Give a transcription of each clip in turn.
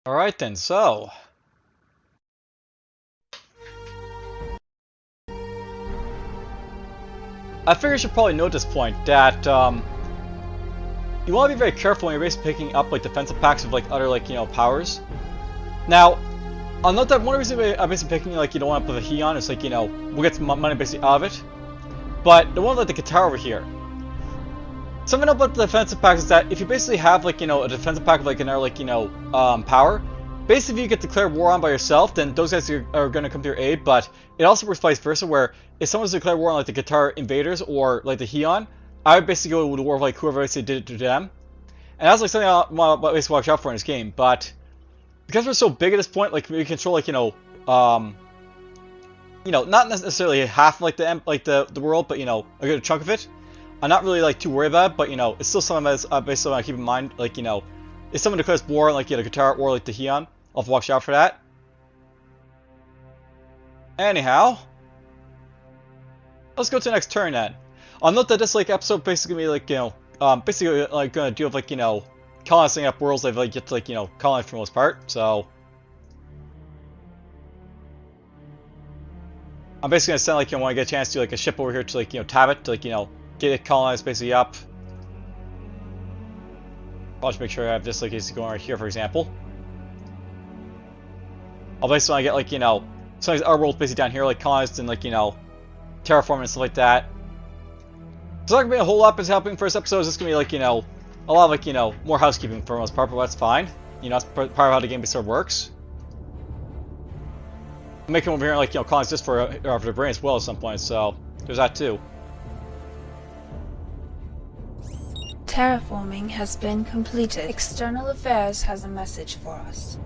Alright then, so I figure you should probably know at this point that you want to be very careful when you're basically picking up like defensive packs of like other powers. Now, I'll note that one reason I'm basically picking like you don't want to put the Heon is like we'll get some money basically out of it. But the one like the guitar over here. Something about the defensive packs is that if you basically have like a defensive pack of like another power, basically if you get declared war on by yourself, then those guys are going to come to your aid. But it also works vice versa, where if someone's declared war on like the guitar invaders or like the Heon, I would basically go to war with like whoever basically did it to them. And that's like something I want to basically watch out for in this game. But because we're so big at this point, like we control like not necessarily half like the world, but a good chunk of it. I'm not really like too worried about it, but it's still something that's basically want to keep in mind. Like if someone declares war on like the guitar or like the Heon, I'll have to watch out for that. Anyhow, let's go to the next turn then. I'll note that this like episode basically gonna be basically like gonna deal with colonizing up worlds that like get to colonize for the most part. So I'm basically gonna send when I get a chance to a ship over here to Tabit to get it colonized basically up. I'll just make sure I have this is going right here, for example. I'll basically want to get some of these other worlds basically down here colonized and terraforming and stuff like that. It's not gonna be a whole lot that's happening for this episode. It's just gonna be a lot of more housekeeping for the most part, but that's fine. That's part of how the game sort of works. I'm making over here and colonize this for the brain as well at some point, so there's that too. Terraforming has been completed. External Affairs has a message for us.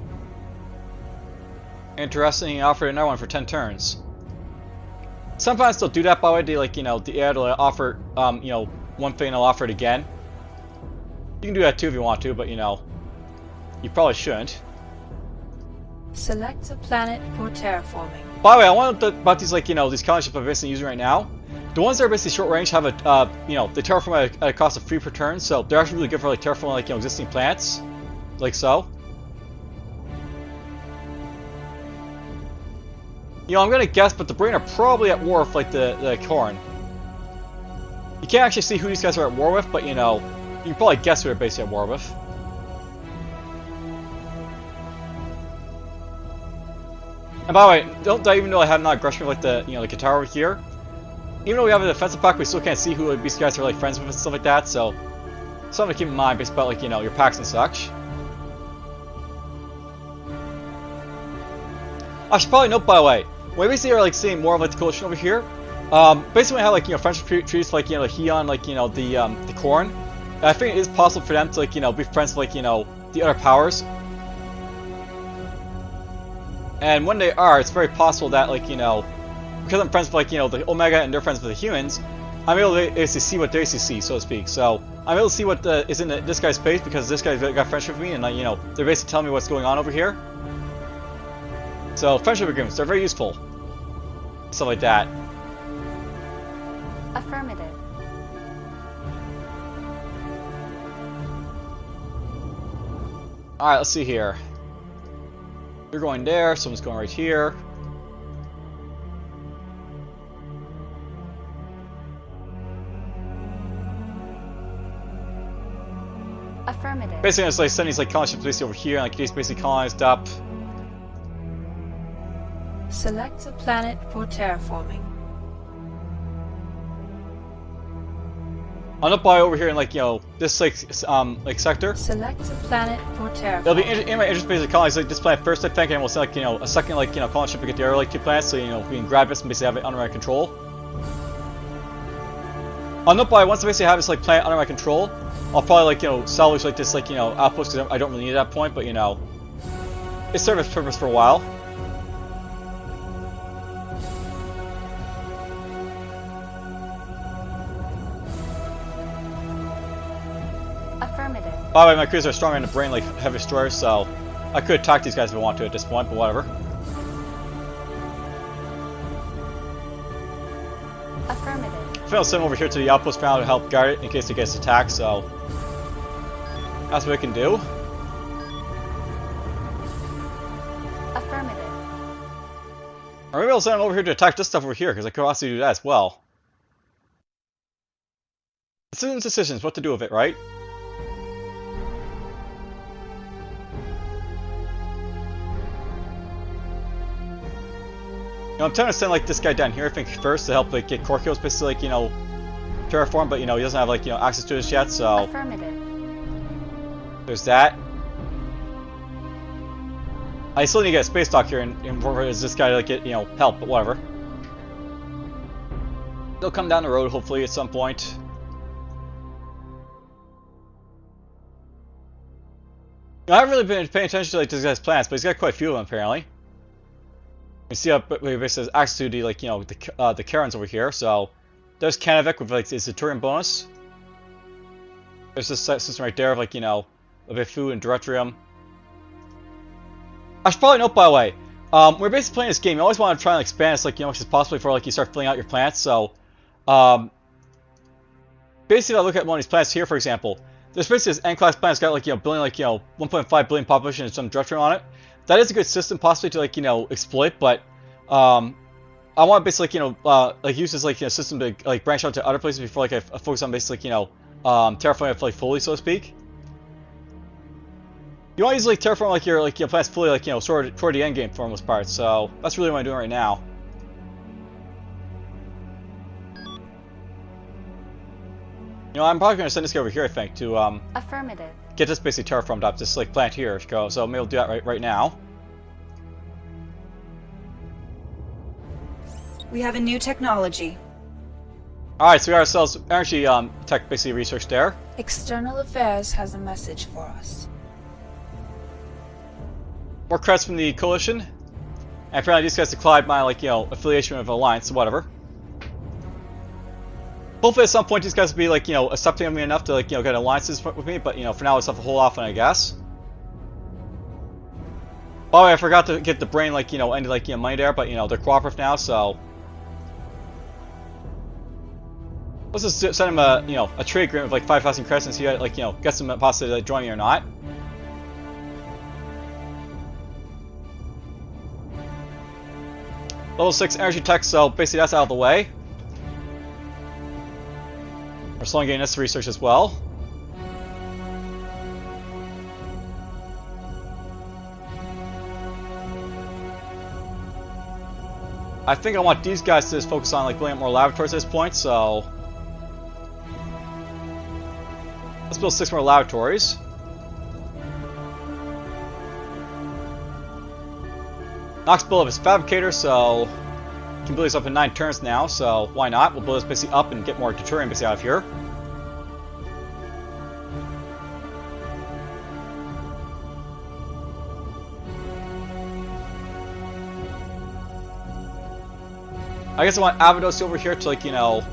Interesting, he offered another one for 10 turns. Sometimes they'll do that by the way, they'll offer one thing and they'll offer it again. You can do that too if you want to, but you probably shouldn't. Select a planet for terraforming. By the way, I want to about these these colony ships I'm basically using right now. The ones that are basically short range have a they terraform at a cost of 3 per turn, so they're actually really good for terraforming existing planets, like so. I'm gonna guess, but the brain are probably at war with the Corn. You can't actually see who these guys are at war with, but you can probably guess who they're basically at war with. And by the way, don't even though I have not aggression with the guitar over here. Even though we have a defensive pack, we still can't see who these guys are friends with and stuff like that. So something to keep in mind based about your packs and such. I should probably note, by the way, when we basically are seeing more of the coalition over here, basically when I have friendship treaties the Heon, the Corn. I think it is possible for them to be friends with the other powers. And when they are, it's very possible that because I'm friends with the Omega and they're friends with the humans, I'm able to basically see what they see, so to speak. So I'm able to see what is in this guy's space because this guy's got friendship with me, and they're basically telling me what's going on over here. So friendship agreements, they're very useful. Stuff like that. Affirmative. Alright, let's see here. You're going there, someone's going right here. Affirmative. Basically, it's sending these colony ships basically over here, and he's basically colonized up. Select a planet for terraforming. I'm up by over here in this sector. Select a planet for terraforming. It'll be in my interest basically colonize this planet first, I think, and we'll send a second colony ship to get the other 2 planets, so we can grab this and basically have it under my control. I'll note by once I basically have this planet under my control, I'll probably salvage this outpost because I don't really need it at that point, but it served its purpose for a while. Affirmative. By the way, my crews are stronger in the brain like heavy destroyers, so I could attack these guys if I want to at this point, but whatever. Affirmative. I think I'll send them over here to the outpost panel to help guard it in case it gets attacked, so that's what I can do. Or maybe I'll send them over here to attack this stuff over here, because I could also do that as well. Citizens' decisions, what to do with it, right? You know, I'm trying to send like this guy down here, I think, first to help like get Corkio's basically like, you know, terraform, but you know, he doesn't have like, you know, access to this yet, so Affirmative. there's that. I still need to get a space dock here and for this guy to like get, you know, help, but whatever. They'll come down the road hopefully at some point. I haven't really been paying attention to like this guy's plans, but he's got quite a few of them apparently. You see how he basically has access to the like, you know, the Karens over here. So there's Canavec with like his Centurion bonus. There's this system right there of like, you know, a bit of food and Directorium. I should probably note, by the way, we're basically playing this game. You always want to try and expand as like, you know, much as possible before like you start filling out your plants. So basically, if I look at one of these plants here, for example, this basically this N-class plant has got like, you know, billion, like, you know, 1.5 billion population and some Directorium on it. That is a good system possibly to like, you know, exploit, but I want to basically, you know, like use this like, you know, system to like branch out to other places before like I focus on basically, you know, terraforming it like fully, so to speak. You want to use like terraform like your plants fully, like, you know, toward the end game for the most part. So that's really what I'm doing right now. You know, I'm probably going to send this guy over here, I think, to Affirmative. get this basically terraformed up, this like plant here. So maybe we'll do that right now. We have a new technology. Alright, so we got ourselves energy tech basically research there. External Affairs has a message for us. More credits from the coalition. And apparently these guys declined my like, you know, affiliation with Alliance, so whatever. Hopefully at some point these guys will be like, you know, accepting of me enough to like, you know, get alliances with me, but you know, for now it's have to hold off on, I guess. By the way, I forgot to get the brain like, you know, ended like, you know, money there, but you know, they're cooperative now, so let's just send him a, you know, a trade agreement with like 5,000 credits and see like, you know, get some possibility to like, join me or not. Level 6 energy tech, so basically that's out of the way. We're slowly getting this research as well. I think I want these guys to just focus on like building up more laboratories at this point, so let's build 6 more laboratories. Nox built up his fabricator, so he can build this up in 9 turns now, so why not? We'll build this basically up and get more Deuterium basically out of here. I guess I want Abydos over here to like, you know,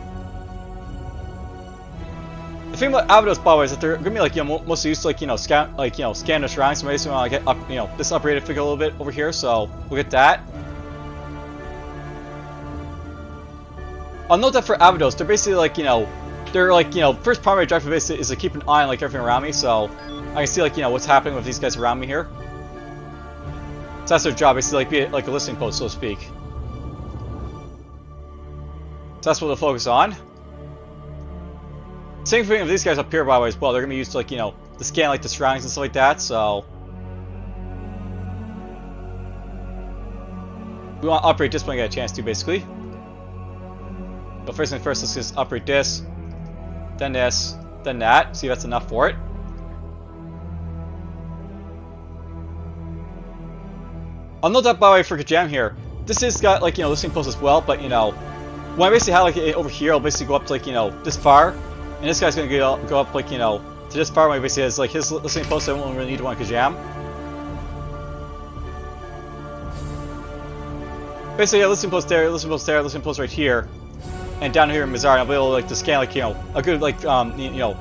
the thing about Abydos, by the way, is that they're gonna be like, you know, mostly used to like, you know, scan the surroundings. So maybe we want to get up, you know, this upgraded figure a little bit over here. So we'll get that. I'll note that for Abydos, they're basically like, you know, they're like, you know, first primary objective basically is to keep an eye on like everything around me. So I can see like, you know, what's happening with these guys around me here. So that's their job, basically like be like a listening post, so to speak. So that's what they'll focus on. Same thing with these guys up here, by the way, as well. They're gonna be used to like, you know, to scan like the surroundings and stuff like that. So we want to upgrade this when we get a chance to, basically. So first thing first, let's just upgrade this, then that. See if that's enough for it. I'll note that, by the way, for Kajam here. This has got like, you know, listening posts as well, but you know, when I basically have like it over here, I'll basically go up to like, you know, this far. And this guy's gonna go up like, you know, to this far when he basically has like his listening post. I won't really need one Kajam. Basically, yeah, listening post there, listening post there, listening post right here, and down here in Mizar, I'll be able to like to scan like, you know, a good like you know,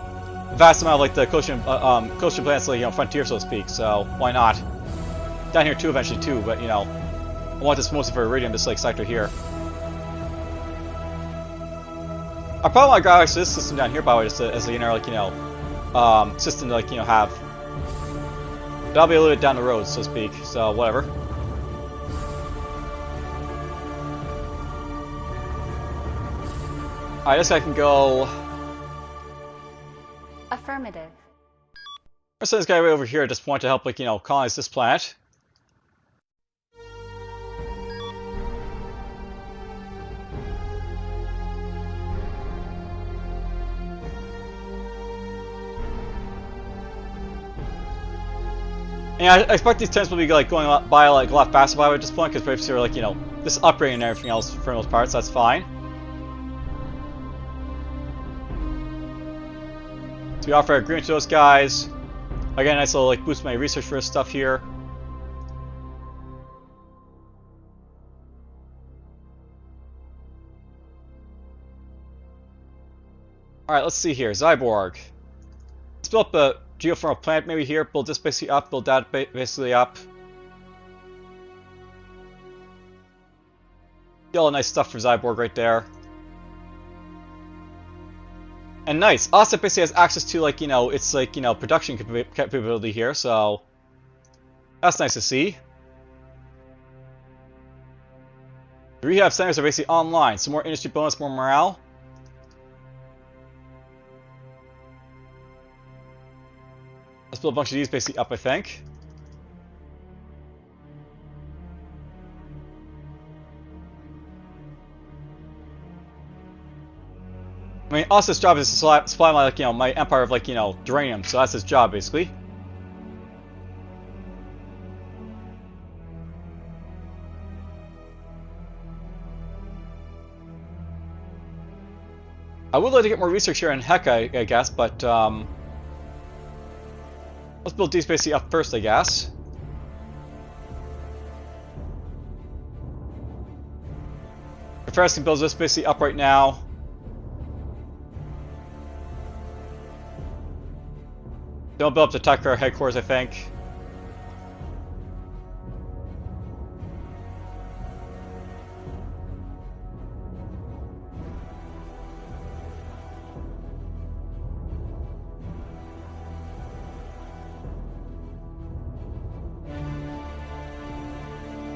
vast amount of like the coastal planets, like, you know, frontier, so to speak. So why not? Down here too, eventually too, but you know, I want this mostly for Iridium, this like sector here. I probably want to grab this system down here, by the way, just as a, you know, like, you know, system to like, you know, have. That'll be a little bit down the road, so to speak. So whatever. I guess I can go. Affirmative. Let's send this guy right over here at this point to help, like, you know, colonize this planet. And I expect these turns will be like going by like a lot faster by at this point because basically we're like, you know, this upgrading and everything else for the most part, so that's fine. So we offer agreement to those guys. Again, nice little like boost my research for this stuff here. Alright, let's see here. Zyborg. Let's build up a geothermal plant maybe here. Build this basically up, build that basically up. Get all the nice stuff for Zyborg right there. And nice. Offset basically has access to, like, you know, it's like, you know, production capability here, so that's nice to see. The rehab centers are basically online. Some more industry bonus, more morale. Let's build a bunch of these basically up, I think. I mean, Austin's job is to supply my, like, you know, my empire of, like, you know, uranium, so that's his job basically. I would like to get more research here in Heka, I guess, but let's build these basically up first, I guess. Ferris can build this basically up right now. Don't build up the Tucker headquarters, I think.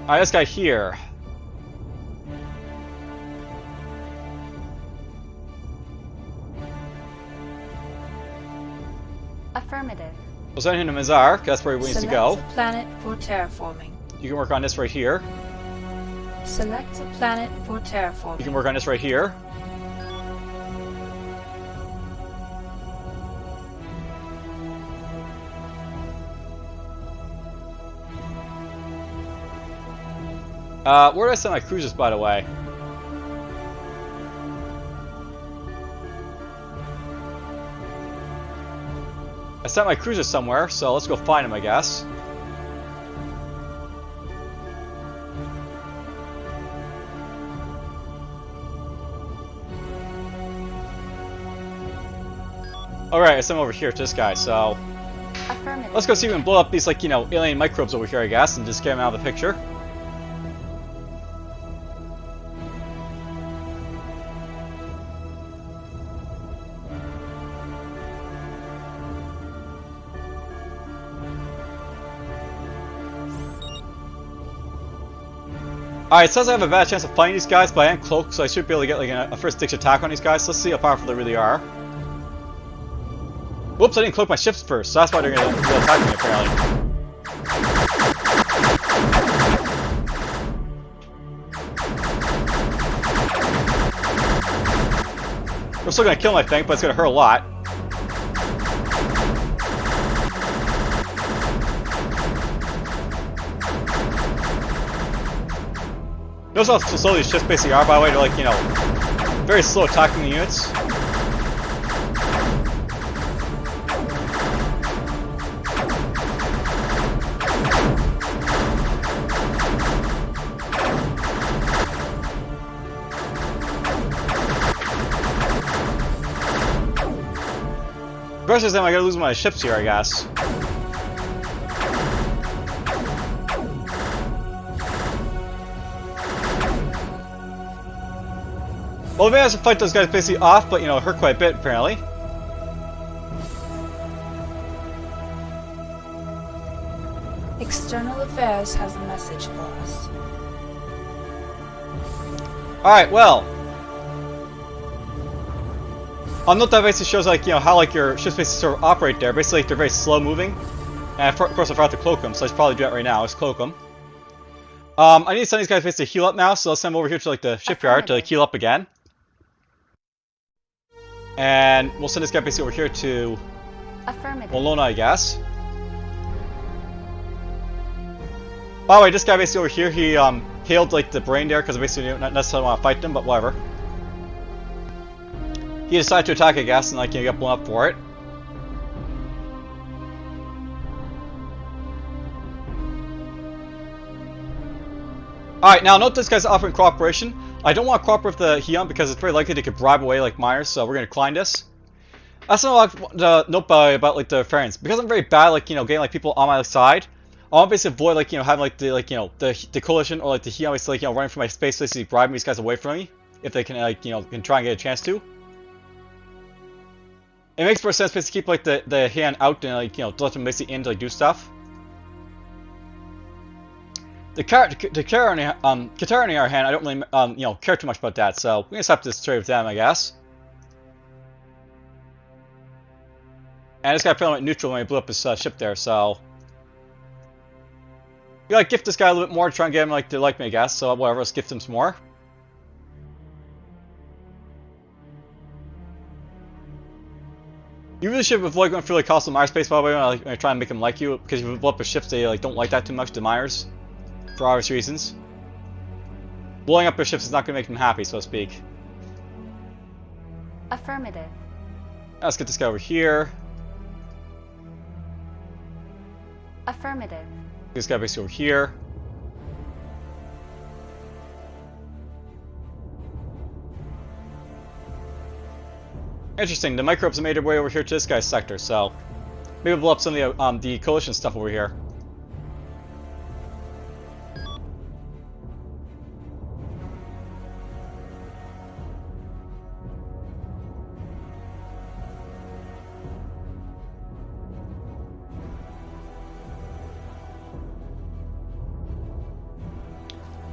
Alright, this guy here. Affirmative. We'll send him to Mizar, because that's where he needs to go. Select a planet for terraforming. You can work on this right here. Select a planet for terraforming. You can work on this right here. Where did I send my cruisers, by the way? I sent my cruisers somewhere, so let's go find them, I guess. Alright, I sent them over here to this guy, so let's go see if we can blow up these, like, you know, alien microbes over here, I guess, and just get them out of the picture. Alright, it says I have a bad chance of finding these guys, but I am cloaked, so I should be able to get like a first ditch attack on these guys. So let's see how powerful they really are. Whoops, I didn't cloak my ships first, so that's why they're going to attack me, apparently. We're still going to kill them, I think, but it's going to hurt a lot. Notice how slow these ships basically are, by the way. They're like, you know, very slow attacking the units. The question is, am I gonna lose my ships here, I guess? Well, we managed to fight those guys basically off, but, you know, it hurt quite a bit, apparently. External Affairs has a message for us. Alright, well. I'll note that basically shows like, you know, how like your ships basically sort of operate there. Basically, like, they're very slow moving. And of course, I forgot to cloak them, so I should probably do that right now. Let's cloak them. I need to send these guys basically to heal up now, so let's send them over here to like the shipyard to like heal up again. And we'll send this guy basically over here to Bologna, I guess. By the way, this guy basically over here, he hailed like the brain there because I basically don't necessarily want to fight them, but whatever. He decided to attack, I guess, and like, you know, get blown up for it. Alright, now note this guy's offering cooperation. I don't want to cooperate with the Heian because it's very likely they could bribe away like miners, so we're going to decline this. That's not like the note about like the friends. Because I'm very bad like, you know, getting like people on my side, I want to basically avoid like, you know, having like the like, you know, the coalition or like the Heian basically like, you know, running from my space basically bribing these guys away from me. If they can like, you know, can try and get a chance to. It makes more sense basically to keep like the Heian out and like, you know, let them basically in to like do stuff. The Qatar on the other hand, I don't really you know, care too much about that, so we're gonna stop this trade with them, I guess. And this guy apparently went neutral when he blew up his ship there, so we like gift this guy a little bit more to try and get him like to like me, I guess. So whatever, let's gift him some more. You really should avoid going through like costly mire space, by the way, when I try and make them like you, because if you blow up your ships, they like don't like that too much, the mires. For obvious reasons. Blowing up their ships is not going to make them happy, so to speak. Affirmative. Let's get this guy over here. Affirmative. This guy basically over here. Interesting, the microbes have made their way over here to this guy's sector, so maybe we'll blow up some of the coalition stuff over here.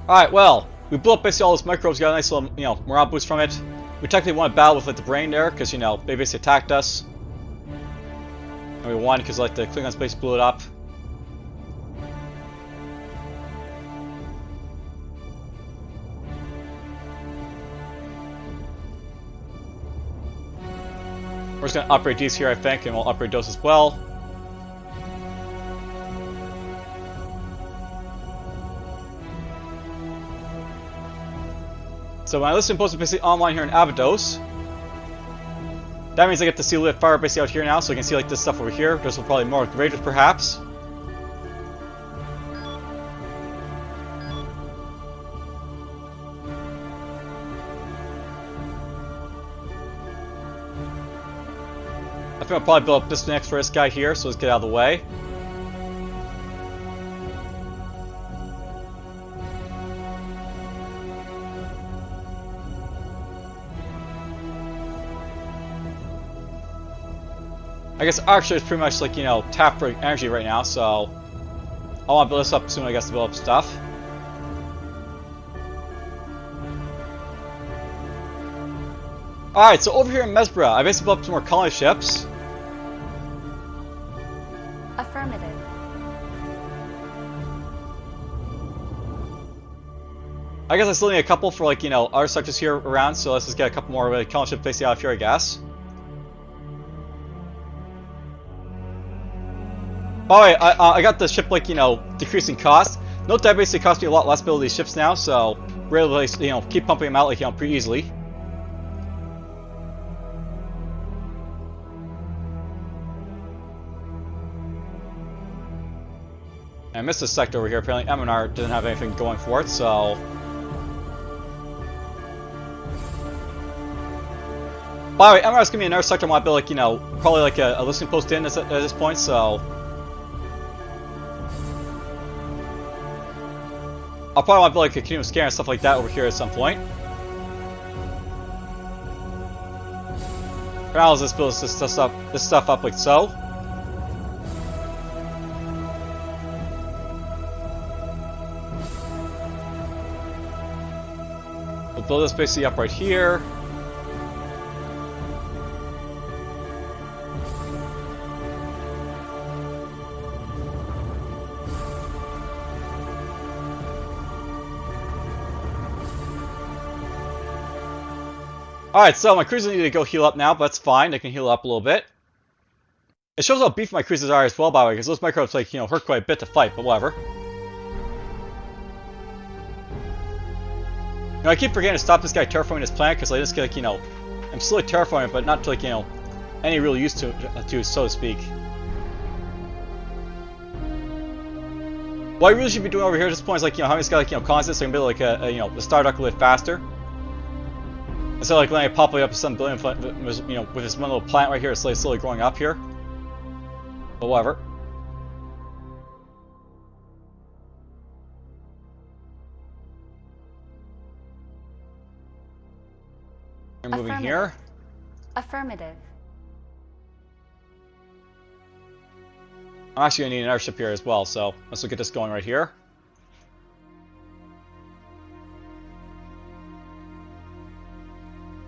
Alright, well, we blew up basically all those microbes, got a nice little, you know, morale boost from it. We technically won a battle with like the brain there, because, you know, they basically attacked us. And we won because like the Klingons basically blew it up. We're just going to upgrade these here, I think, and we'll upgrade those as well. So when I listen to posts basically online here in Abydos, that means I get to see a little fire basically out here now, so I can see like this stuff over here. This will probably more with Raiders perhaps. I think I'll probably build up this next for this guy here, so let's get out of the way. I guess Archer is pretty much like, you know, tapped for energy right now, so I want to build this up soon, I guess, to build up stuff. Alright, so over here in Mesbra, I basically built up some more colony ships. Affirmative. I guess I still need a couple for, like, you know, other sectors here around, so let's just get a couple more colony ships basically out of here, I guess. By the way, I got the ship, like, you know, decreasing cost. Note that basically cost me a lot less to build these ships now, so we're able to, you know, keep pumping them out, like, you know, pretty easily. And I missed this sector over here. Apparently Eminar didn't have anything going for it, so by the way, Eminar's gonna be another sector I want to build, like, you know, probably like a listening post in at this point, so I'll probably want to build like a continuum scanner and stuff like that over here at some point. For now, let's just build this stuff up like so. We'll build this basically up right here. Alright, so my cruisers need to go heal up now, but that's fine. They can heal up a little bit. It shows how beefy my cruisers are as well, by the way, because those microbes, like, you know, hurt quite a bit to fight, but whatever. You know, I keep forgetting to stop this guy terraforming his planet, because I just get, like, you know, I'm slowly terraforming, but not to, like, you know, any real use to so to speak. What I really should be doing over here at this point is, like, you know, having this guy, like, you know, constant, so I can build, like, a you know, the star duct a little faster. Instead of, like, letting it pop up to 7 billion, you know, with this one little plant right here, it's slowly growing up here. But whatever. We're moving here. Affirmative. I'm actually going to need an airship here as well, so let's get this going right here.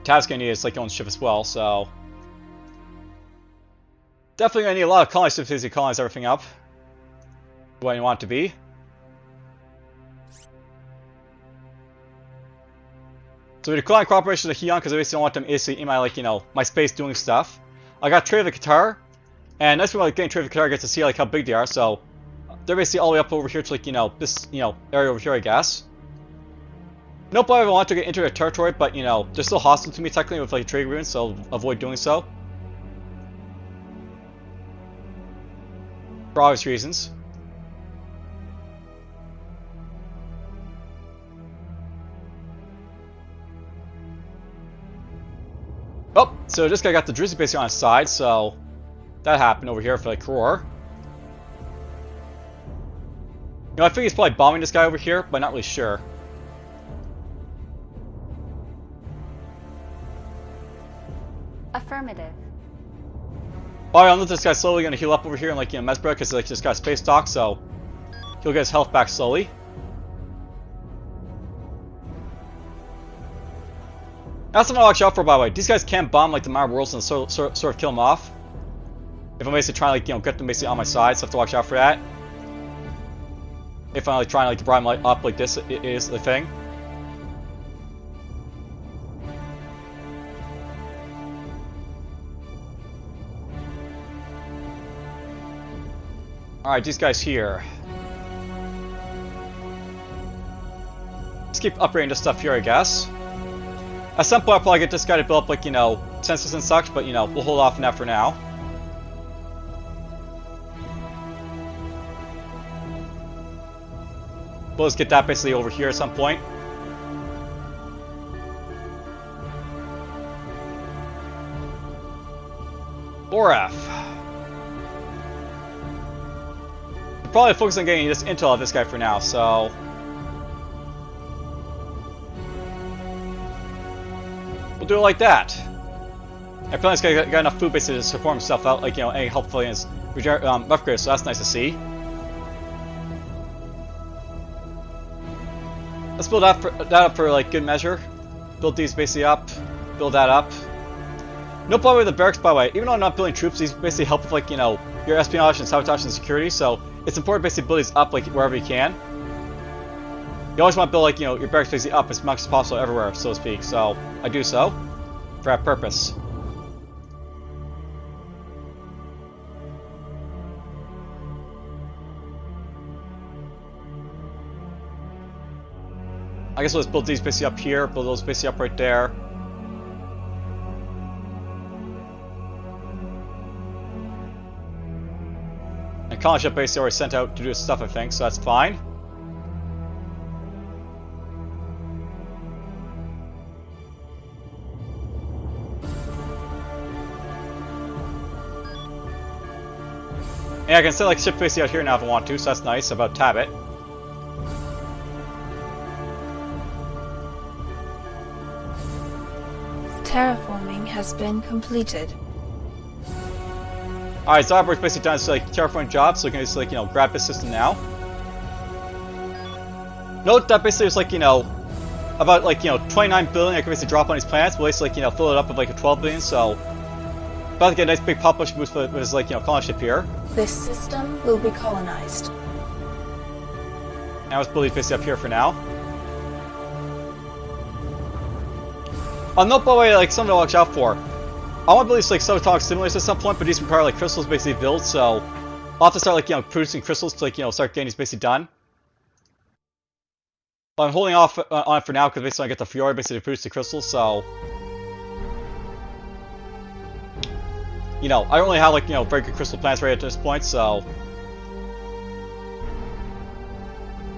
Tav's going to need its like own ship as well, so definitely going to need a lot of colonize ships to colonize everything up the way you want it to be. So we decline cooperation with the Heon because I basically don't want them basically in my, like, you know, my space doing stuff. I got trade with Qatar, and that's when, like, getting trade with Qatar gets to see, like, how big they are. So they're basically all the way up over here to, like, you know, this, you know, area over here, I guess. Nope, I want to get into their territory, but, you know, they're still hostile to me technically with, like, trade agreements, so I'll avoid doing so. For obvious reasons. Oh, so this guy got the Drizzy basically on his side, so that happened over here for like Koror. You know, I think he's probably bombing this guy over here, but not really sure. Affirmative. Oh, I know this guy's slowly going to heal up over here and, like, you know, Mesbra, because like just got space dock, so he'll get his health back slowly. That's something to watch out for, by the way. These guys can't bomb like the Mara Worlds and sort of kill them off. If I'm basically trying to, like, you know, get them basically on my side, so I have to watch out for that. If I'm like trying to, like, to bribe them up like this is the thing. Alright, these guys here. Let's keep upgrading this stuff here, I guess. At some point I'll probably get this guy to build up, like, you know, sensors and such, but, you know, we'll hold off on that for now. We'll just get that basically over here at some point. Oraf. We'll probably focus on getting this intel of this guy for now, so we'll do it like that. I feel like this guy got enough food basically to support himself out, like, you know, any helpful in his upgrades, so that's nice to see. Let's build that up for like good measure. Build these basically up, build that up. No problem with the barracks, by the way. Even though I'm not building troops, these basically help with, like, you know, your espionage and sabotage and security, so it's important basically to build these up, like, wherever you can. You always want to build, like, you know, your barracks basically up as much as possible everywhere, so to speak, so I do so for that purpose. I guess we'll just build these basically up here, build those basically up right there. And colony ship basically already sent out to do his stuff, I think, so that's fine. And I can send like ship basically out here now if I want to, so that's nice about Tabit. Terraforming has been completed. Alright, Zarborg's basically done his like terraforming job, so we can just like, you know, grab this system now. Note that basically it's like, you know, about like, you know, 29 billion I can basically drop on these planets, but basically like, you know, fill it up with like a 12 billion, so about to get a nice big population boost with his like, you know, colony ship here. This system will be colonized. Now let's build these basically up here for now. I'll note by the way, like, something to watch out for. I want to release like subatomic simulators at some point, but these require like crystals basically built, so I'll have to start like, you know, producing crystals to like, you know, start getting these basically done. But I'm holding off on it for now because basically I get the Phiori basically to produce the crystals, so you know, I don't really have like, you know, very good crystal plants right at this point, so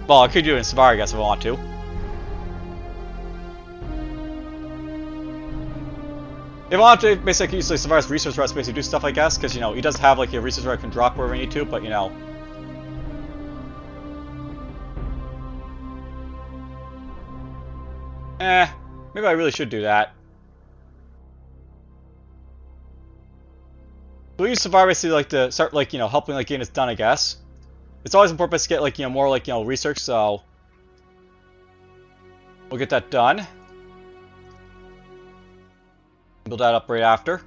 well, I could do it in Savari, I guess, if I want to. If I want to, basically I can use like Savari's resource routes to basically do stuff, I guess, because, you know, he does have like a resource route I can drop wherever I need to, but, you know. Maybe I really should do that. We'll use Savari basically like to start like, you know, helping like getting this done, I guess. It's always important to get like, you know, more like, you know, research, so we'll get that done. Build that up right after.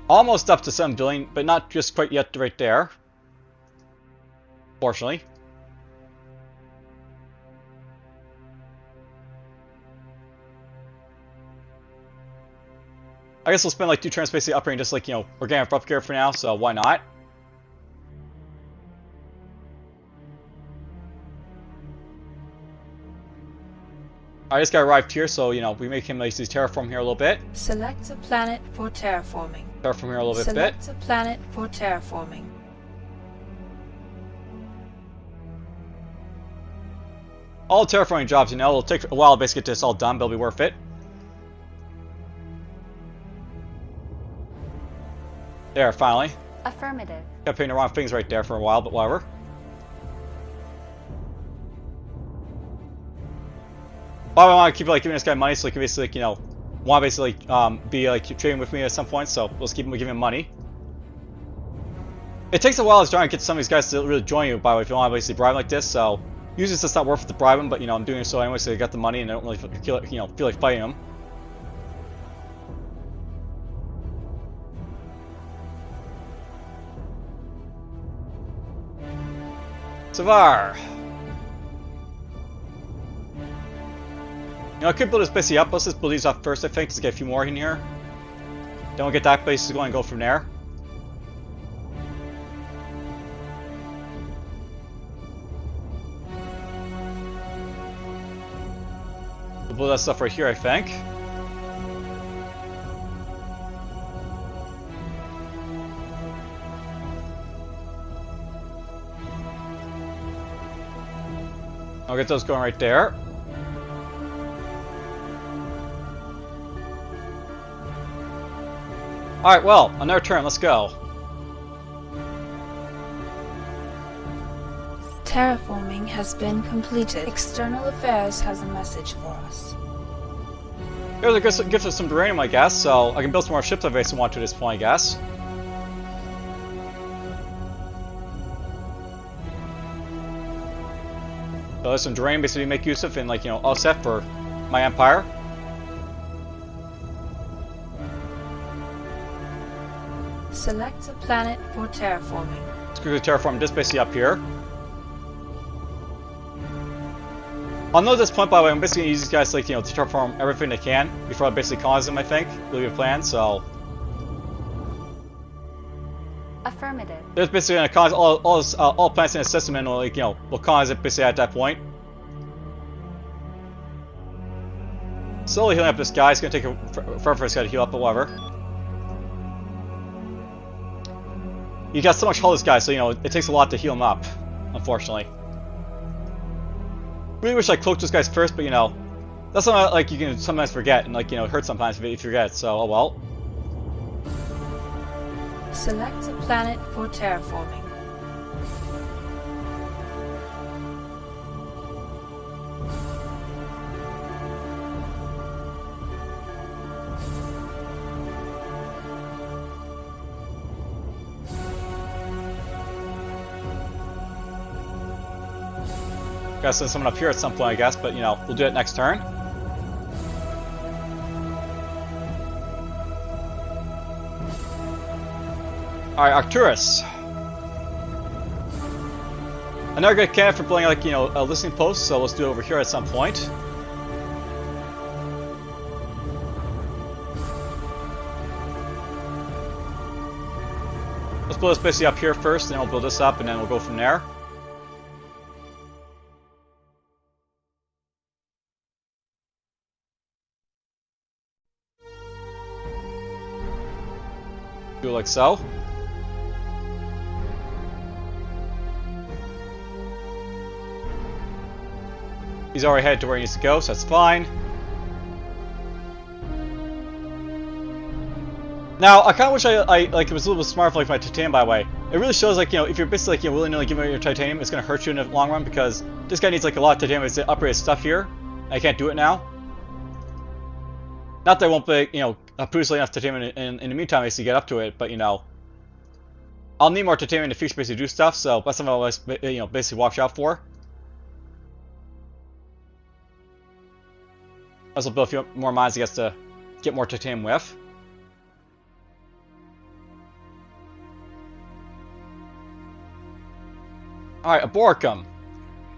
Almost up to 7 billion, but not just quite yet right there. Fortunately. I guess we'll spend like 2 turns basically upgrading just like, you know, organic upgrade for now, so why not? I just got arrived here, so, you know, we make him like terraform here a little bit. Select a planet for terraforming. Terraform here a little bit. Select a planet for terraforming. All terraforming jobs, you know, it'll take a while to basically get this all done, but it'll be worth it. There, finally. Affirmative. Kept putting the wrong things right there for a while, but whatever. Why I want to keep like giving this guy money so he can basically like, you know, want to basically be like trading with me at some point, so we'll just keep giving him money. It takes a while to try and get some of these guys to really join you, by the way, if you want to basically bribe like this, so usually it's just not worth it to bribe them, but, you know, I'm doing it so anyway, so I got the money and I don't really feel, you know, feel like fighting them. Savar! You know, I could build this basically up. Let's just build these up first, I think, to get a few more in here. Then we'll get that base going and go from there. We'll build that stuff right here, I think. I'll get those going right there. Alright, well, another turn, let's go. Terraforming has been completed. External Affairs has a message for us. Here's a gift of some uranium, I guess, so I can build some more ships if I want to at this point, I guess. So there's some uranium basically to make use of and, like, you know, all set for my empire. Select a planet for terraforming. Let's quickly terraform this basically up here. I'll know at this point, by the way, I'm basically going to use these guys, like, you know, to terraform everything they can before I basically colonize them, I think. Will be a plan, so. Affirmative. There's basically going to colonize all planets in the system and, like, you know, we'll colonize it basically at that point. Slowly healing up this guy. It's going to take forever for this guy to heal up, but whatever. You got so much hull, this guy, so, you know, it takes a lot to heal him up, unfortunately. Really wish I cloaked those guys first, but, you know, that's something like you can sometimes forget, and, like, you know, it hurts sometimes if you forget, so, oh well. Select a planet for terraforming. Gotta send someone up here at some point, I guess, but, you know, we'll do it next turn. Alright, Arcturus. Another good candidate for building, like, you know, a listening post, so let's do it over here at some point. Let's build this basically up here first, and then we'll build this up, and then we'll go from there. Do it like so. He's already headed to where he needs to go, so that's fine. Now, I kind of wish I like it was a little bit smarter for like my titanium, by the way. It really shows, like, you know, if you're basically, like, you know, willy-nilly giving away your titanium, it's going to hurt you in the long run, because this guy needs like a lot of titanium to upgrade his stuff here. I can't do it now. Not that I won't be, you know, produce enough titanium in the meantime to get up to it, but, you know, I'll need more titanium in the future basically to do stuff, so that's something I'll, you know, basically watch out for. I also build a few more mines, I guess, to get more titanium with. Alright, Aboricum.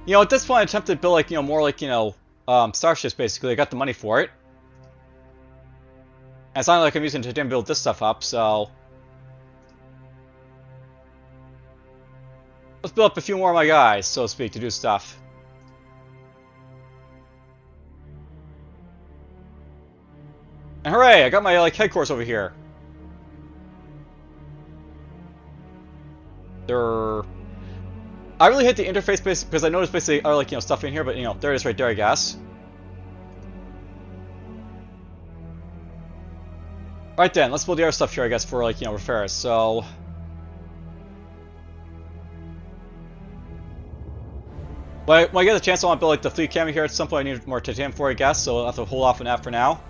You know, at this point I attempted to build, like, you know, more like, you know, starships basically. I got the money for it. And it's not like I'm using titanium to build this stuff up, so let's build up a few more of my guys, so to speak, to do stuff. And hooray! I got my, like, headquarters over here. I really hate the interface because I noticed basically are, like, you know, stuff in here, but, you know, there it is right there, I guess. Right then, let's build the other stuff here, I guess, for, like, you know, repairs. So when I get a chance, I want to build, like, the fleet camera here at some point. I need more titanium for it, I guess, so I'll have to hold off on that for now.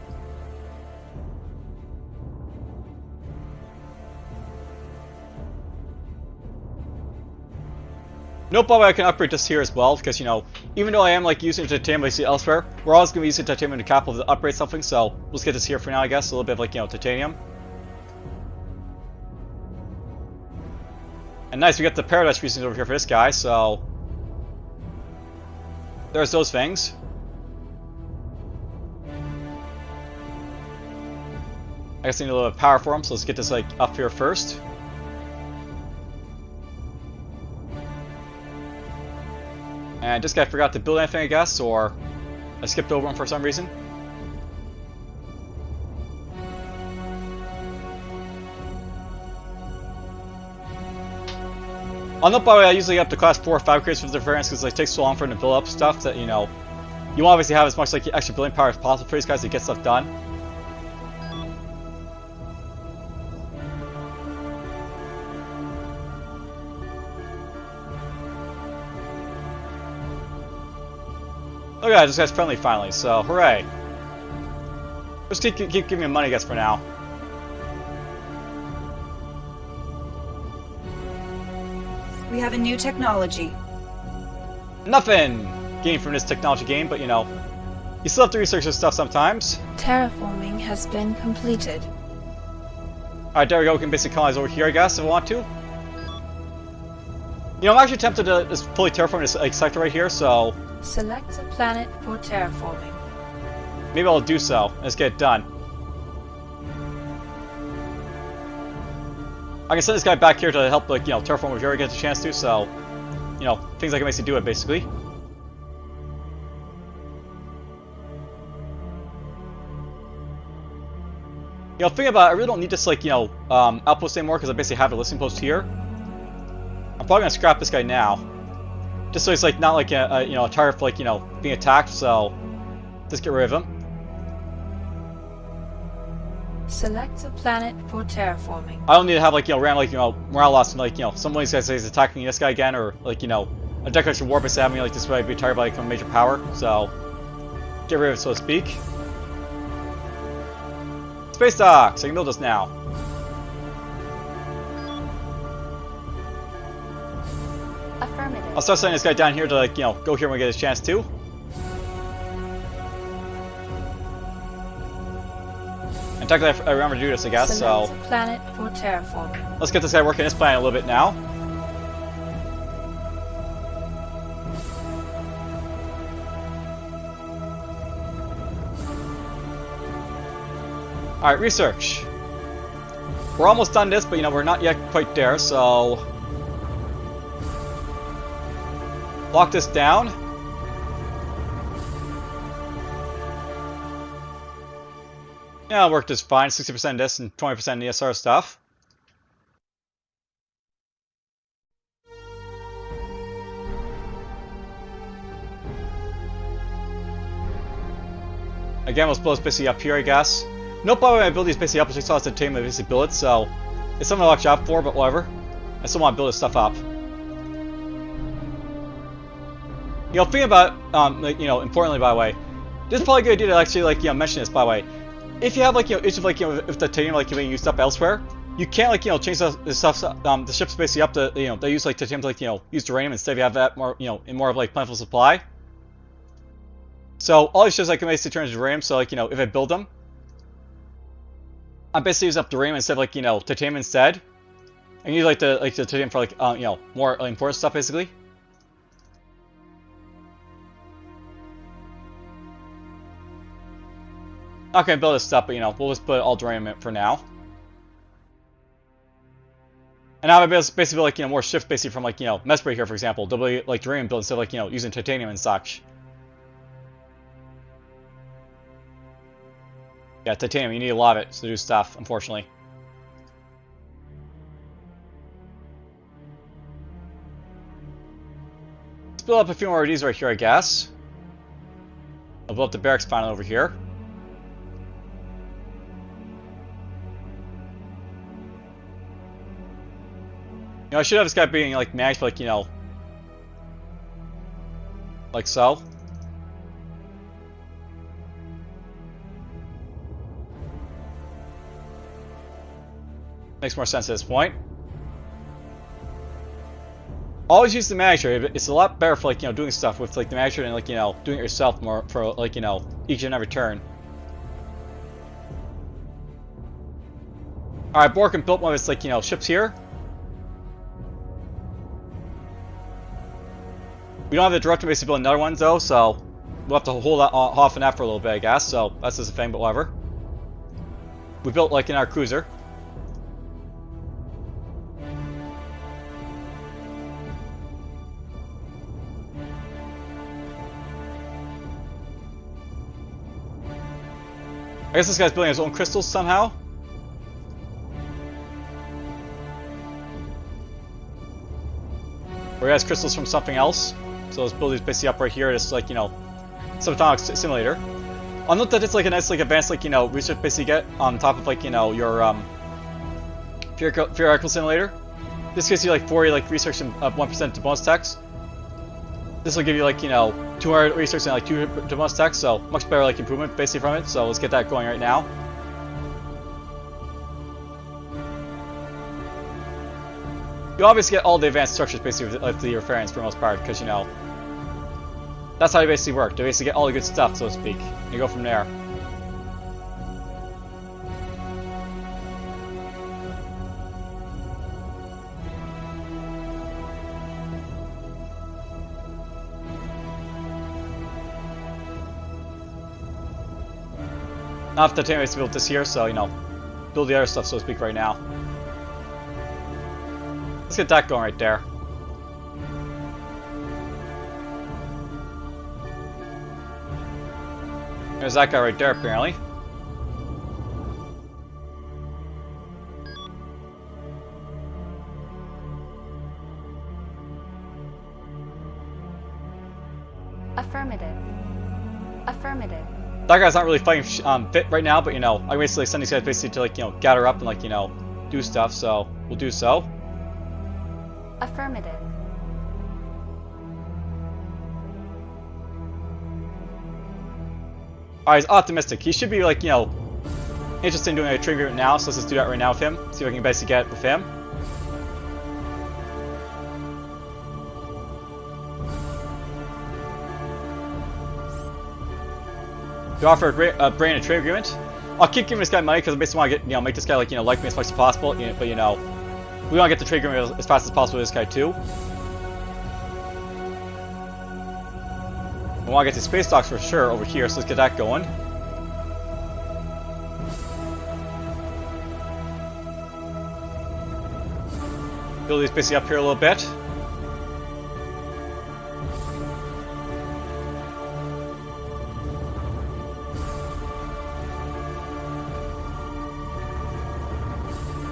Nope, by the way, I can upgrade this here as well, because, you know, even though I am, like, using titanium basically elsewhere, we're always going to be using titanium in the capital to upgrade something, so let's get this here for now, I guess. A little bit of, like, you know, titanium. And nice, we got the paradise reasons over here for this guy, so there's those things. I guess I need a little bit of power for him, so let's get this, like, up here first. And this guy forgot to build anything, I guess, or I skipped over him for some reason. On the by the way, I usually get up to class 4 or 5 crates for the variants because it takes so long for them to build up stuff that, you know, you want to obviously have as much, like, extra building power as possible for these guys to get stuff done. Oh yeah, this guy's friendly finally, so hooray. Just keep giving me money, I guess, for now. We have a new technology. Nothing gained from this technology game, but, you know, you still have to research this stuff sometimes. Terraforming has been completed. Alright, there we go. We can basically colonize over here, I guess, if I want to. You know, I'm actually tempted to just fully terraform this, like, sector right here, so Select a planet for terraforming. maybe I'll do so. Let's get it done. I can send this guy back here to help, like, you know, terraform if you ever get the chance to, so, you know, things like it makes you do it, basically. You know, thinking about it, I really don't need this, like, you know, outpost anymore because I basically have a listening post here. I'm probably gonna scrap this guy now. Just so he's, like, not like a you know, a target for, like, you know, being attacked, so just get rid of him. Select a planet for terraforming. I don't need to have, like, you know, random, like, you know, morale loss and, like, you know, some of these guys say he's attacking this guy again, or, like, you know, a declaration of war base having, like, this might be targeted by, like, a major power, so get rid of it, so to speak. Space docks! I can build this now. Affirmative. I'll start sending this guy down here to, like, you know, go here when we get his chance to. And technically, I remember to do this, I guess, so Select a planet for terraforming. let's get this guy working his planet a little bit now. Alright, research. We're almost done this, but you know, we're not yet quite there, so... lock this down. Yeah, it worked just fine. 60% this and 20% ESR stuff. Again, we'll split this basically up here, I guess. Note, by the way, my ability is basically up, which I saw as the team to basically build it, so it's something to watch out for, but whatever. I still want to build this stuff up. You know, thinking about, like, you know, importantly, by the way, this is probably a good idea to actually, like, you know, mention this, by the way. If you have, like, you know, issues of, like, you know, if the titanium, like, being used up elsewhere, you can't, like, you know, change the stuff, the ships basically up to, you know, they use, like, titanium to, like, you know, use uranium instead. You have that more, you know, in more of, like, plentiful supply. So, all these ships, I can basically turn into uranium, so, like, you know, if I build them, I'm basically using up uranium instead of, like, you know, titanium instead. And use, like, the titanium for, like, you know, more important stuff, basically. Not gonna build this stuff, but you know, we'll just put all uranium in for now. And now I basically build, like, you know, more ships basically from, like, you know, Mesbury here, for example. They'll be like uranium build instead of, like, you know, using titanium and such. Yeah, titanium, you need a lot of it to do stuff, unfortunately. Let's build up a few more of these right here, I guess. I'll build up the barracks finally over here. You know, I should have this guy being, like, managed, like, you know, like so. Makes more sense at this point. Always use the manager. It's a lot better for, like, you know, doing stuff with, like, the manager and, like, you know, doing it yourself more for, like, you know, each and every turn. Alright, Borkin built one of his, like, you know, ships here. We don't have the director basically build another one, though, so we'll have to hold off on that for a little bit, I guess, so that's just a thing, but whatever. We built, like, in our cruiser. I guess this guy's building his own crystals somehow. Or he has crystals from something else. So let's build these basically up right here. It's like, you know, subatomic simulator. I'll note that it's like a nice, like, advanced, like, you know, research basically get on top of, like, you know, your theoretical simulator. This gives you like 40 like research and 1% to bonus text. This will give you, like, you know, 200 research and like 2 to bonus text, so much better, like, improvement basically from it. So let's get that going right now. You obviously get all the advanced structures basically with the Rifarians for the most part, because, you know, that's how they basically work. They basically get all the good stuff, so to speak. You go from there. Not the time to build this here, so, you know, build the other stuff, so to speak, right now. Let's get that going right there. There's that guy right there, apparently. Affirmative. Affirmative. That guy's not really fighting fit right now, but, you know, I basically send these guys basically to, like, you know, gather up and, like, you know, do stuff, so we'll do so. Affirmative. Alright, he's optimistic. He should be, like, you know, interested in doing a trade agreement now, so let's just do that right now with him. See if we can basically get it with him. To offer a brain and trade agreement. I'll keep giving this guy money because I basically want to get, you know, make this guy, like, you know, like me as much as possible. You know, but, you know, we want to get the trade agreement as fast as possible with this guy too. We want to get the space docks for sure over here, so let's get that going. build these basically up here a little bit.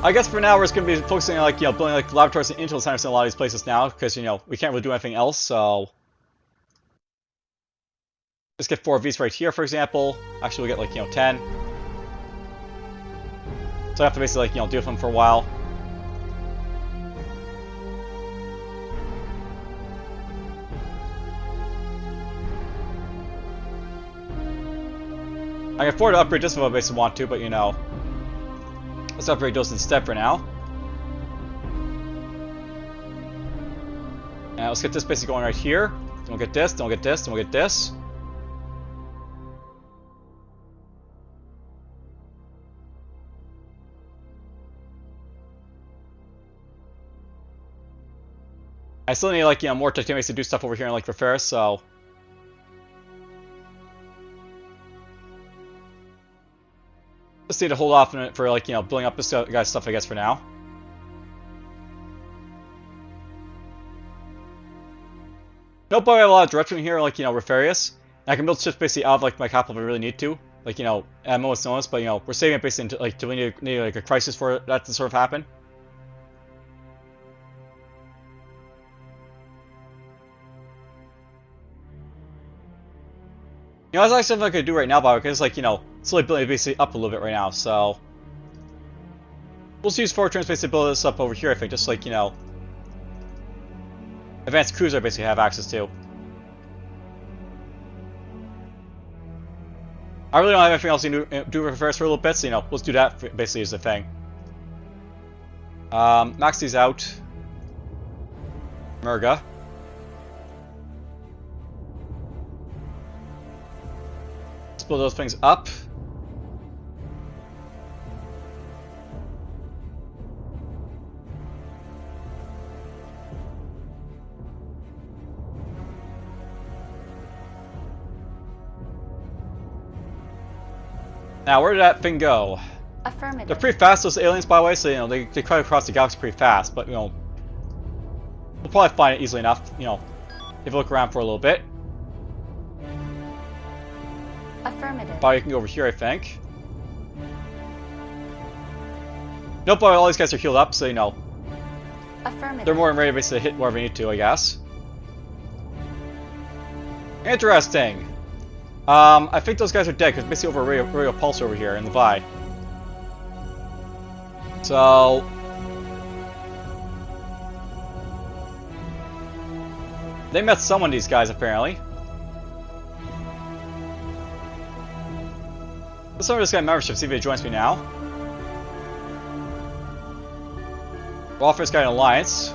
I guess for now we're just going to be focusing on, like, building, like, laboratories and intel centers in a lot of these places now, because, we can't really do anything else, so... Let's get 4 of these right here, for example. Actually, we'll get, like, 10. So I have to basically, like, deal with them for a while. I can afford to upgrade this if I basically want to, but, let's upgrade those instead for now. And let's get this basically going right here. Then we'll get this, then we'll get this, then we'll get this. I still need, like, more titanium to do stuff over here in, like, Ferris, so... Just need to hold off on it for, like, building up this guy's stuff, I guess, for now. Nope, but I have a lot of direction here, like, Refarius. And I can build ships basically out of, like, my capital if I really need to. Like, at most notice, but, we're saving it basically into, like, till we need, like, a crisis for that to sort of happen. That's actually something I could do right now, but because, like, slowly building it basically up a little bit right now, so... We'll just use Fortress basically to build this up over here, I think, just like, advanced cruiser I basically have access to. I really don't have anything else to do with Ferris for a little bit, so, let's do that basically as the thing. Max these out. Murga. Build those things up. Now, where did that thing go? Affirmative. They're pretty fast, those aliens, by the way, so, they cut across the galaxy pretty fast, but, we'll probably find it easily enough, if you look around for a little bit. Affirmative. But you can go over here, I think. Nope, but all these guys are healed up, so, Affirmative. they're more than ready to basically hit wherever they need to, I guess. Interesting. I think those guys are dead, because basically over radio pulse over here in Levi. So... They met someone, these guys, apparently. Let's over this guy membership, see if he joins me now. We'll offer this guy an alliance.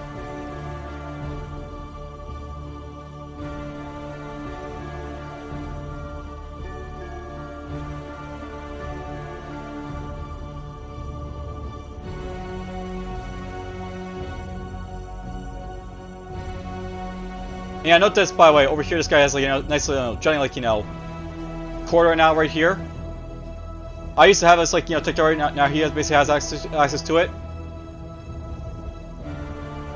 Yeah, note this, by the way, over here this guy has, like, nice little, giant, like, corridor now right here. I used to have this, like, territory, now he basically has access to it.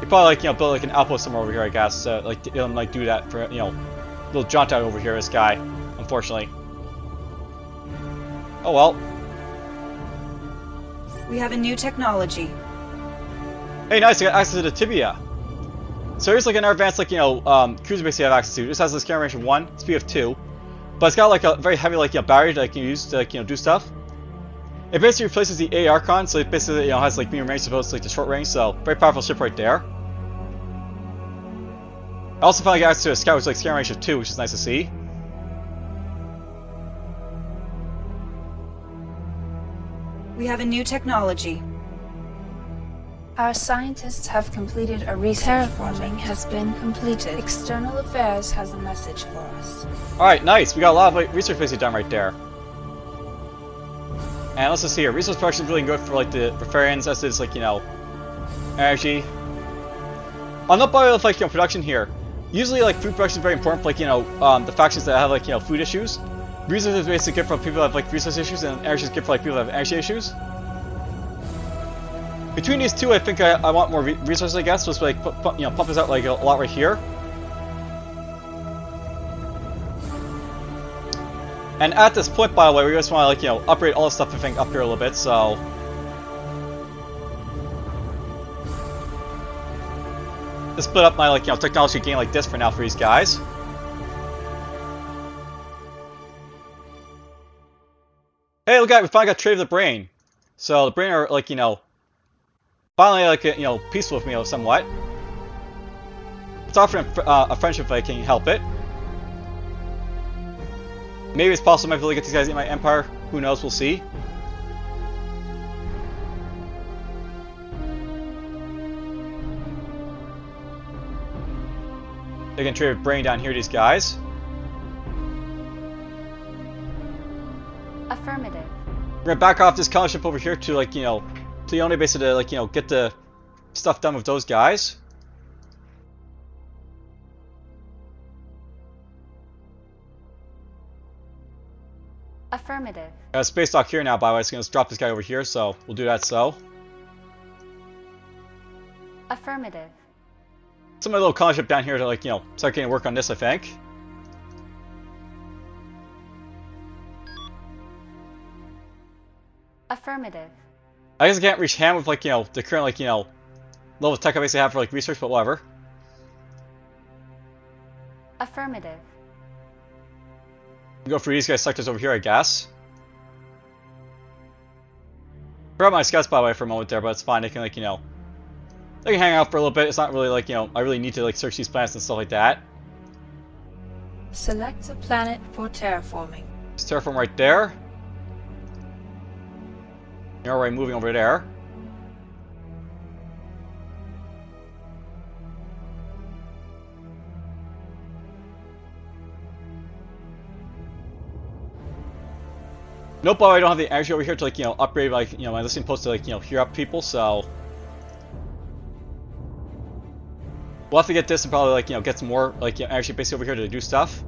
He probably, like, build, like, an outpost somewhere over here, I guess, like, do that for, little jaunt out over here, this guy, unfortunately. Oh well. We have a new technology. Hey, nice, I got access to the Tibia. So here's, like, an advanced, like, cruiser basically have access to. This has a scanner range of 1, speed of 2. But it's got, like, a very heavy, like, battery that I can use to, like, do stuff. It basically replaces the AR-Con, so it basically, has, like, medium range as opposed to, like, the short range, so very powerful ship right there. I also finally got access to a scout, which is, like, scanner range of 2, which is nice to see. We have a new technology. Our scientists have completed a research. Terraforming has been completed. External Affairs has a message for us. Alright, nice. We got a lot of, like, research basically done right there. And let's just see here. Resource production is really good for, like, the Refarians, as is, like, energy. I'm not bothered with, like, production here. Usually, like, food production is very important for, like, the factions that have, like, food issues. Resources is basically good for people that have, like, resource issues, and energy is good for, like, people that have energy issues. Between these two, I think I want more resources, I guess. So it's like, you know, pump this out like a lot right here. And at this point, by the way, we just want to, like, you know, upgrade all the stuff, I think, up here a little bit, so... Just split up my, like, you know, technology gain like this for now for these guys. Hey, look at it, we finally got Trade of the Brain. So, the Brain are, like, you know... Finally, like, you know, peaceful with me, you know, somewhat. Let's offer him a friendship if I can help it. Maybe it's possible I might be able to get these guys in my empire. Who knows? We'll see. They can trade Brain down here, these guys. Affirmative. We're gonna back off this colony ship over here to, like, you know, Phiori, basically to, like, you know, get the stuff done with those guys. Affirmative. Space dock here now, by the way, so I'm gonna drop this guy over here, so we'll do that so. Affirmative. Some of my little colony ship down here to, like, you know, start getting work on this, I think. Affirmative. I guess I can't reach hand with, like, you know, the current, like, you know, level of tech I basically have for, like, research, but whatever. Affirmative. Go for these guys sectors over here, I guess. Forgot my scouts, by the way, for a moment there, but it's fine. They can, like, you know, they can hang out for a little bit. It's not really, like, you know, I really need to, like, search these planets and stuff like that. Select a planet for terraforming. There's terraform right there. You're already moving over there. Nope, I don't have the energy over here to, like, you know, upgrade, like, you know, my listening post to, like, you know, hear up people, so... We'll have to get this and probably, like, you know, get some more, like, you know, energy basically over here to do stuff.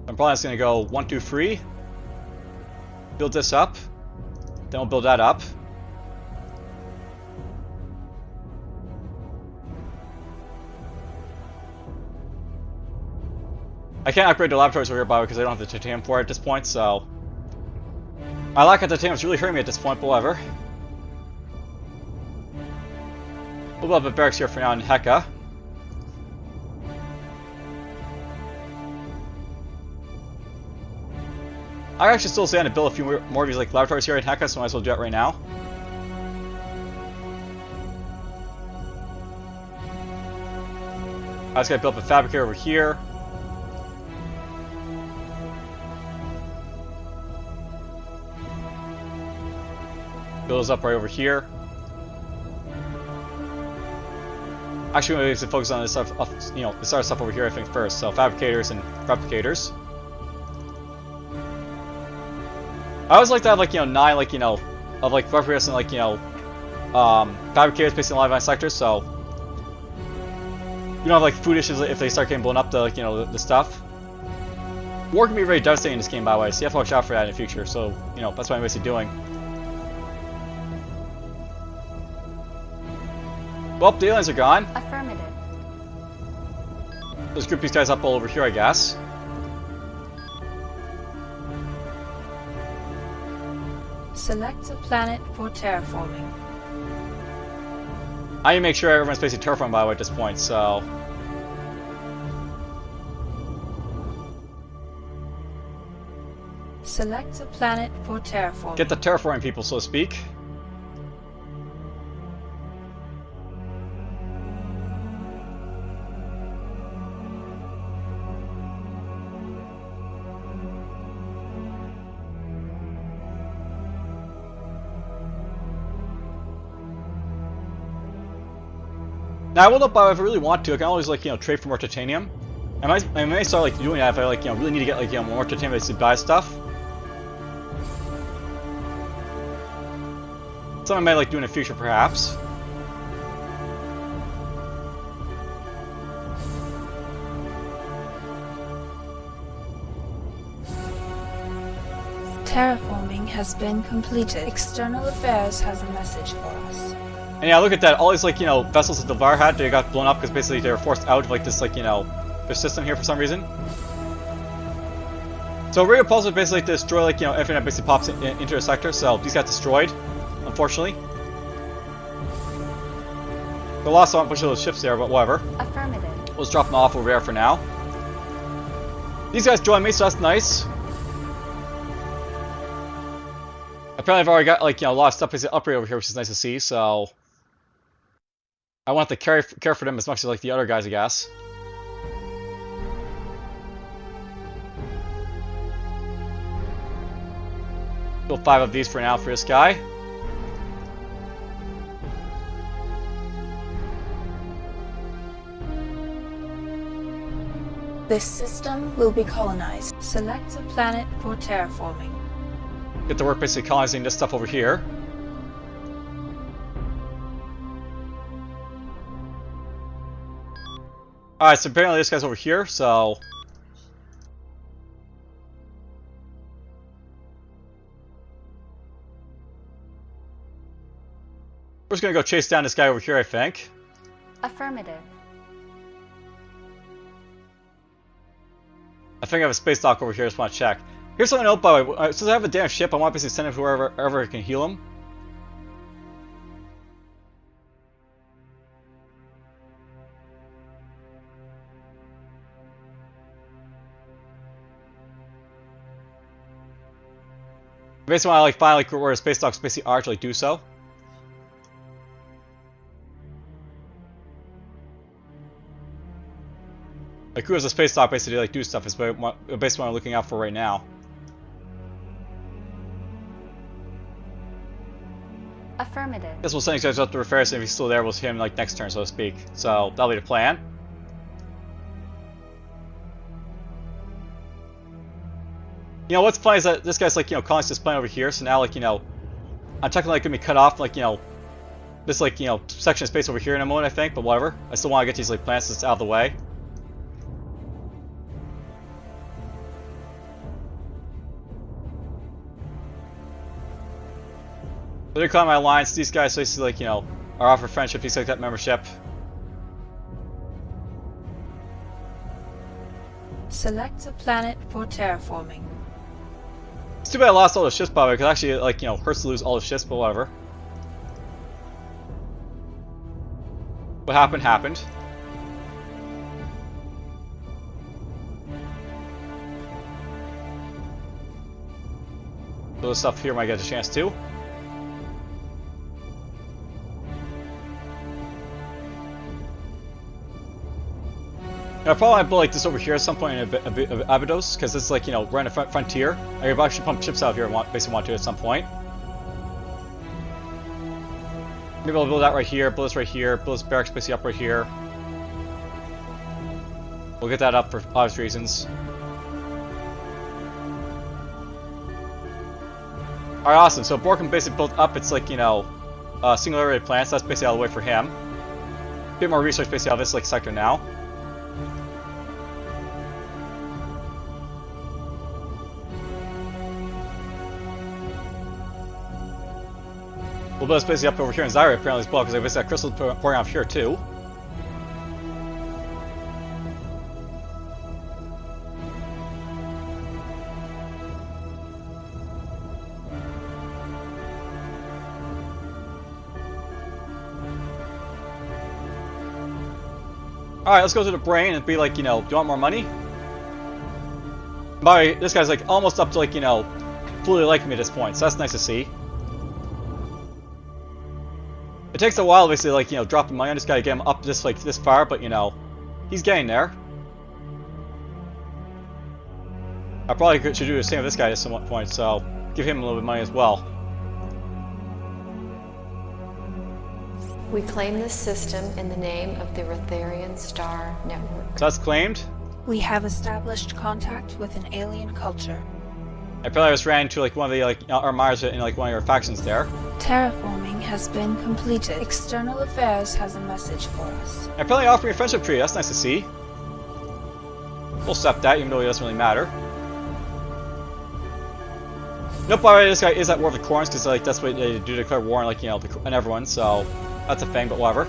I'm probably just gonna go 1, 2, 3. Build this up. Then we'll build that up. I can't upgrade the laboratories over here, by the way, because I don't have the titanium for it at this point, so... My lack of titanium is really hurting me at this point, but whatever. We'll build up a barracks here for now in Heka. I actually still say I to build a few more of these, like, laboratories here in Heka, so I might as well do that right now. I just gotta build up a fabricator over here. Build those up right over here. Actually, we need to focus on this stuff, you know, this other stuff over here, I think, first. So, fabricators and replicators. I always like to have, like, you know, 9, like, you know, of, like, replicators and, like, you know, fabricators based on a lot of my sectors, so... You don't have, like, food issues if they start getting blown up, like, you know, the stuff. War can be very devastating in this game, by the way, so you have to watch out for that in the future, so, you know, that's what I'm basically doing. Well, the aliens are gone. Affirmative. Let's group these guys up all over here, I guess. Select a planet for terraforming. I need to make sure everyone's basically terraformed, by the way, at this point, so... Select a planet for terraforming. Get the terraforming people, so to speak. Now, I will not buy if I really want to. I can always, like, you know, trade for more titanium. I may start, like, doing that if I, like, you know, really need to get, like, you know, more titanium to buy stuff. Something I might, like, do in the future, perhaps. Terraforming Terraforming has been completed. External Affairs has a message for us. And yeah, look at that. All these, like, you know, vessels that Devar had, they got blown up because basically they were forced out of, like, this, like, you know, their system here for some reason. So Radio Pulse would basically destroy, like, you know, everything that basically pops into the sector, so these got destroyed, unfortunately. They lost a bunch of those ships there, but whatever. Affirmative. We'll just drop them off over there for now. These guys joined me, so that's nice. Apparently I've already got, like, you know, a lot of stuff is upgrade over here, which is nice to see, so I want to care for them as much as, like, the other guys, I guess. Build 5 of these for now for this guy. This system will be colonized. Select a planet for terraforming. Get to work basically colonizing this stuff over here. Alright, so apparently this guy's over here, so we're just gonna go chase down this guy over here, I think. Affirmative. I think I have a space dock over here, I just want to check. Here's something else, by the way. Since I have a damn ship, I want to basically send him to wherever I can heal him. Basically, when I like find like where the space docks basically are to like do so. Like who has a space dock basically to like do stuff is basically what I'm looking out for right now. Affirmative. Guess we'll send these guys up to Refaris, and if he's still there, we'll see him like next turn, so to speak. So that'll be the plan. You know what's funny is that this guy's like, you know, calling this plane over here, so now like, you know, I'm technically gonna be cut off like, you know, this like, you know, section of space over here in a moment, I think, but whatever. I still want to get these like planets just out of the way. So they're calling my alliance. These guys basically like, you know, are offer friendship, these like that membership. Select a planet for terraforming. It's too bad I lost all the ships, by the way, because actually, like, you know, hurts to lose all the ships, but whatever. What happened, happened. So this stuff here might get a chance too. I probably might build like this over here at some point in Abydos, because it's like, you know, we're in the frontier. I could actually pump ships out here and basically want to at some point. Maybe I'll build that right here, build this right here, build this barracks basically up right here. We'll get that up for obvious reasons. Alright, awesome. So Borkum basically built up its like, you know, singularity plants. That's basically out of the way for him. A bit more research basically out of this like sector now. We'll build this basically up over here in Zyra apparently as well, because I basically got crystals pouring off here too. Alright, let's go to the brain and be like, you know, do you want more money? By the way, this guy's like almost up to like, you know, fully liking me at this point, so that's nice to see. It takes a while, basically, like, you know, dropping money on this guy to get him up this, like, this far, but, you know, he's getting there. I probably should do the same with this guy at some point, so give him a little bit of money as well. We claim this system in the name of the Retharian Star Network. So that's claimed. We have established contact with an alien culture. I probably just ran into, like, one of the, like, armadas in, like, one of your factions there. Terraforming has been completed. External Affairs has a message for us. I probably offered me a friendship tree, that's nice to see. We'll accept that, even though it doesn't really matter. Nope, by the way, this guy is at war with the Corns, because like, that's what they do, declare war on, like, you know, on everyone, so that's a thing, but whatever.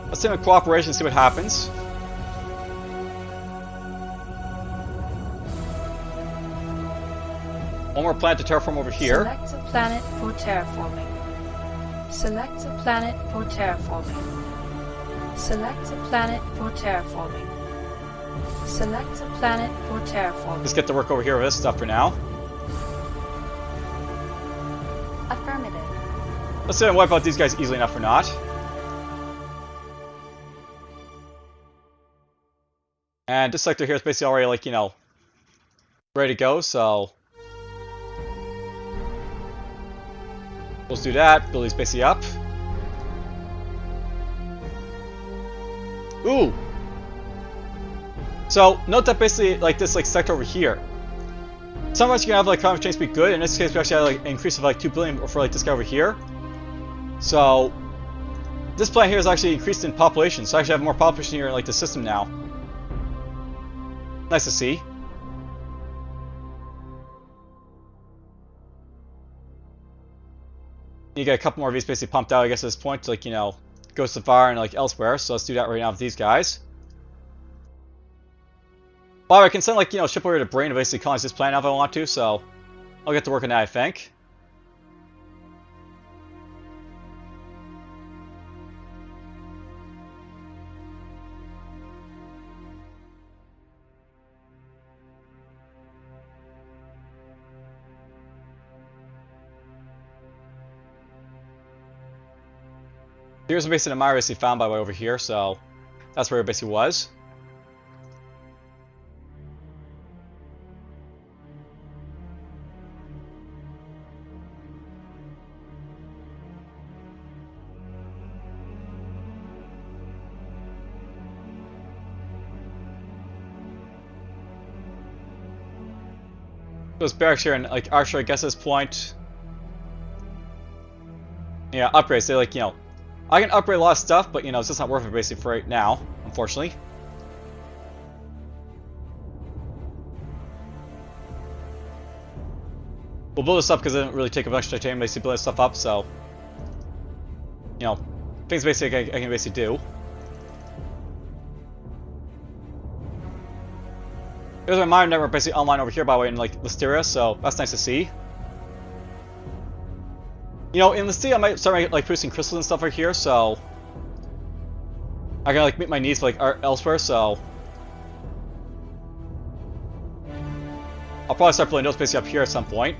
Let's see in cooperation and see what happens. One more planet to terraform over here. Select a planet for terraforming. Select a planet for terraforming. Select a planet for terraforming. Select a planet for terraforming. Let's get to work over here with this stuff for now. Affirmative. Let's see if I wipe out these guys easily enough or not. And this sector here is basically already, like, you know, ready to go, so let's do that. Build these basically up. Ooh! So, note that basically, like, this, like, sector over here. Sometimes you can have, like, climate change be good. In this case, we actually had, like, an increase of, like, 2 billion for, like, this guy over here. So, this planet here is actually increased in population. So, I actually have more population here in, like, the system now. Nice to see. You get a couple more of these basically pumped out, I guess, at this point, to, like, you know, Ghost of Fire and, like, elsewhere. So, let's do that right now with these guys. Well, I can send, like, you know, a ship over to Brain to basically colonize this planet if I want to, so I'll get to work on that, I think. Here's basically the mine basically found by the way over here, so that's where it basically was. Those barracks here, and like actually, I guess at this point, yeah, upgrades. They like, you know, I can upgrade a lot of stuff, but you know, it's just not worth it basically for right now, unfortunately. We'll build this up because it doesn't really take a bunch of titanium basically build this stuff up, so you know, things basically I can basically do. There's my mine network basically online over here by the way in like Listeria, so that's nice to see. You know, in Listeria I might start like producing crystals and stuff right here, so I can like meet my needs like elsewhere, so I'll probably start building those basically up here at some point.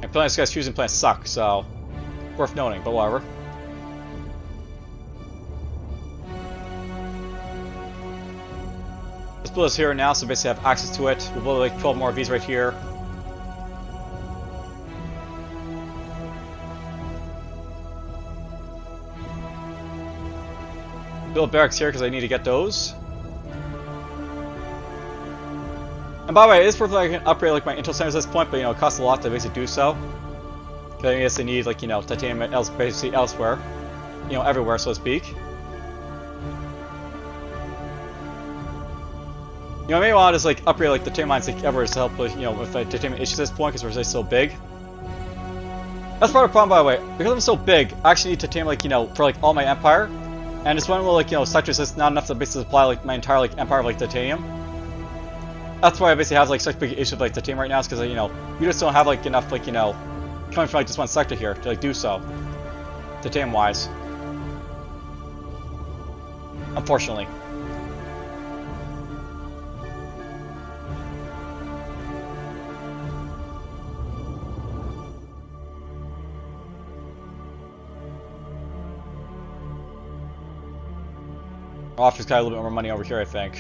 And planets guys choosing planets suck, so worth noting, but whatever. Let's build this here now, so basically have access to it. We'll build like 12 more of these right here. Build barracks here because I need to get those. And by the way, it is perfect I can upgrade like my intel centers at this point, but you know it costs a lot to basically do so. Because I guess they need like, you know, titanium basically elsewhere, you know, everywhere so to speak. You know, I may want to just like upgrade like the titanium mines like ever to help with, you know, with the titanium issues at this point because we're so big. That's part of the problem by the way. Because I'm so big, I actually need titanium like, you know, for like all my empire. And this one will like, you know, sectors is not enough to basically supply like my entire like empire of like titanium. That's why I basically have like such big issue with like titanium right now, is because you know, we just don't have like enough like, you know, coming from like this one sector here to like do so, titanium wise, unfortunately. I'll have to got a little bit more money over here, I think.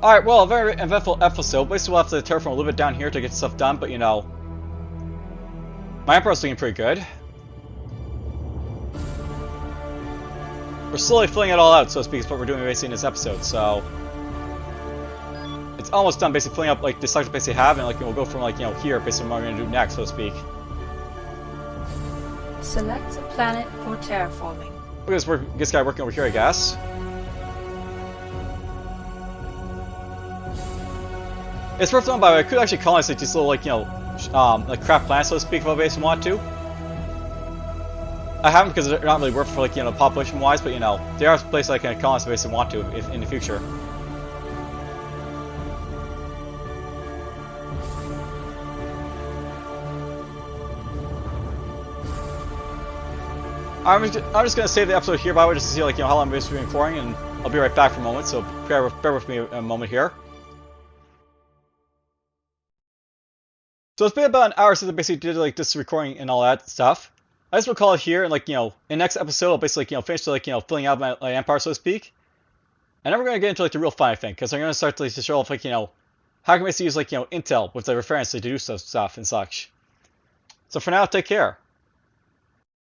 Alright, well, a very eventful episode. Basically, we'll have to terraform a little bit down here to get stuff done, but you know, my Emperor's looking pretty good. We're slowly filling it all out, so to speak, is what we're doing basically in this episode, so it's it's almost done basically filling up like the sector basically have, and like we'll go from like here basically what we're gonna do next, so to speak. Select a planet for terraforming. Look at this guy working over here, I guess. It's worth noting, by the way, I could actually colonize like these little like like crap planets, so to speak, if I basically want to. I haven't because they're not really worth for like population wise, but there are places I can colonize if I basically want to if, in the future. I'm just gonna save the episode here, by the way, just to see like how long I'm basically recording, and I'll be right back for a moment. So bear with me a moment here. So it's been about an hour since I basically did like this recording and all that stuff. I just will call it here, and like in the next episode I'll basically finish like filling out my empire, so to speak. And then we're gonna get into like the real fun, I think, because I'm gonna start to show off like how I can basically use like intel with the reference to do stuff and such. So for now, take care.